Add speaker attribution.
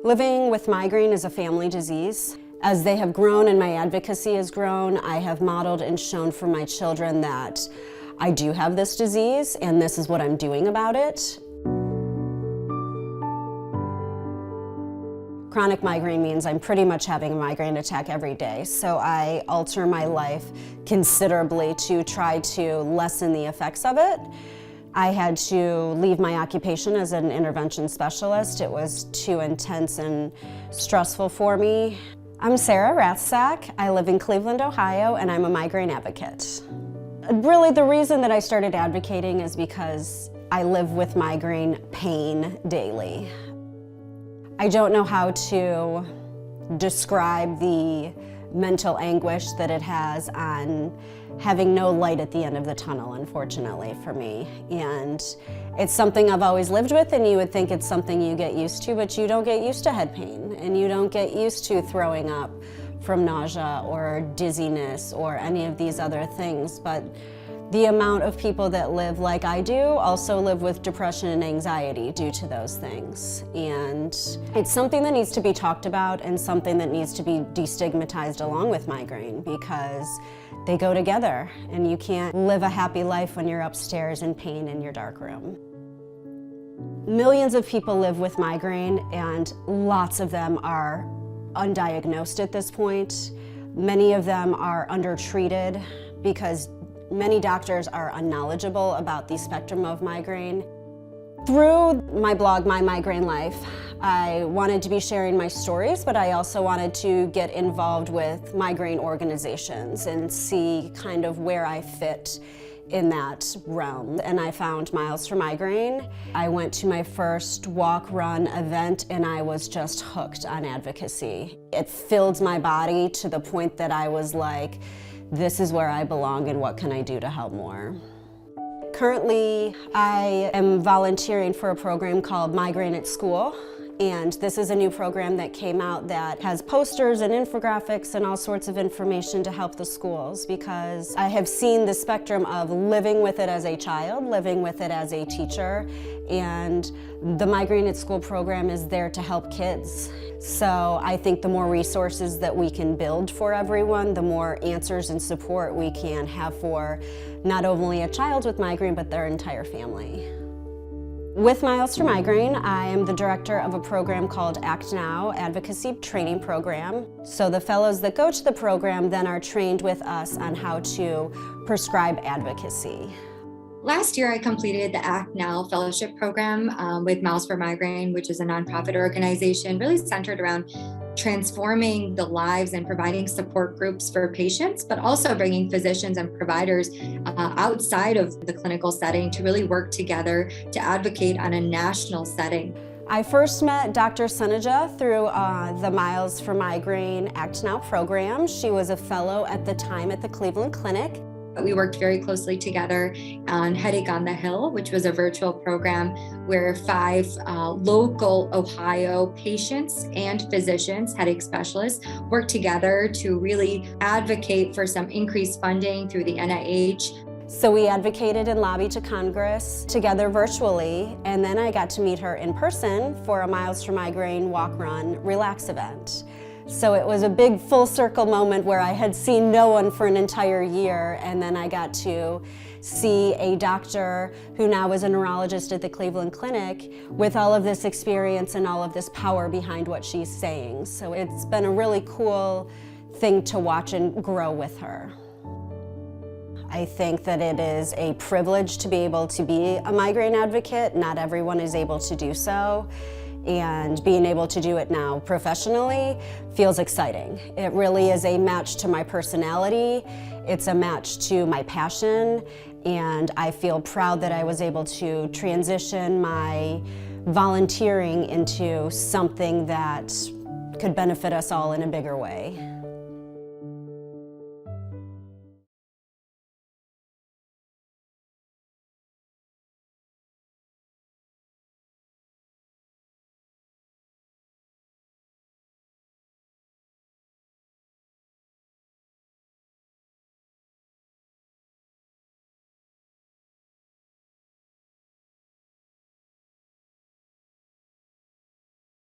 Speaker 1: Living with migraine is a family disease. As they have grown and my advocacy has grown, I have modeled and shown for my children that I do have this disease and this is what I'm doing about it. Chronic migraine means I'm pretty much having a migraine attack every day, so I alter my life considerably to try to lessen the effects of it. I had to leave my occupation as an intervention specialist. It was too intense and stressful for me. I'm Sarah Rathsack. I live in Cleveland, Ohio, and I'm a migraine advocate. Really, the reason that I started advocating is because I live with migraine pain daily. I don't know how to describe the mental anguish that it has on having no light at the end of the tunnel, unfortunately, for me. And it's something I've always lived with, and you would think it's something you get used to, but you don't get used to head pain, and you don't get used to throwing up from nausea or dizziness or any of these other things. But the amount of people that live like I do also live with depression and anxiety due to those things. And it's something that needs to be talked about and something that needs to be destigmatized along with migraine, because they go together, and you can't live a happy life when you're upstairs in pain in your dark room. Millions of people live with migraine, and lots of them are undiagnosed at this point. Many of them are undertreated because many doctors are unknowledgeable about the spectrum of migraine. Through my blog, My Migraine Life, I wanted to be sharing my stories, but I also wanted to get involved with migraine organizations and see kind of where I fit in that realm. And I found Miles for Migraine. I went to my first walk-run event and I was just hooked on advocacy. It filled my body to the point that I was like, this is where I belong and what can I do to help more? Currently, I am volunteering for a program called Migraine at School. And this is a new program that came out that has posters and infographics and all sorts of information to help the schools, because I have seen the spectrum of living with it as a child, living with it as a teacher, and the Migraine at School program is there to help kids. So I think the more resources that we can build for everyone, the more answers and support we can have for not only a child with migraine, but their entire family. With Miles for Migraine, I am the director of a program called Act Now Advocacy Training Program. So the fellows that go to the program then are trained with us on how to prescribe advocacy.
Speaker 2: Last year, I completed the Act Now Fellowship Program with Miles for Migraine, which is a nonprofit organization really centered around transforming the lives and providing support groups for patients, but also bringing physicians and providers outside of the clinical setting to really work together to advocate on a national setting.
Speaker 1: I first met Dr. Seneja through the Miles for Migraine Act Now program. She was a fellow at the time at the Cleveland Clinic.
Speaker 2: We worked very closely together on Headache on the Hill, which was a virtual program where 5 local Ohio patients and physicians, headache specialists, worked together to really advocate for some increased funding through the NIH.
Speaker 1: So we advocated and lobbied to Congress together virtually, and then I got to meet her in person for a Miles for Migraine Walk, Run, Relax event. So it was a big full circle moment where I had seen no one for an entire year, and then I got to see a doctor who now is a neurologist at the Cleveland Clinic with all of this experience and all of this power behind what she's saying. So it's been a really cool thing to watch and grow with her. I think that it is a privilege to be able to be a migraine advocate. Not everyone is able to do so. And being able to do it now professionally feels exciting. It really is a match to my personality. It's a match to my passion, and I feel proud that I was able to transition my volunteering into something that could benefit us all in a bigger way.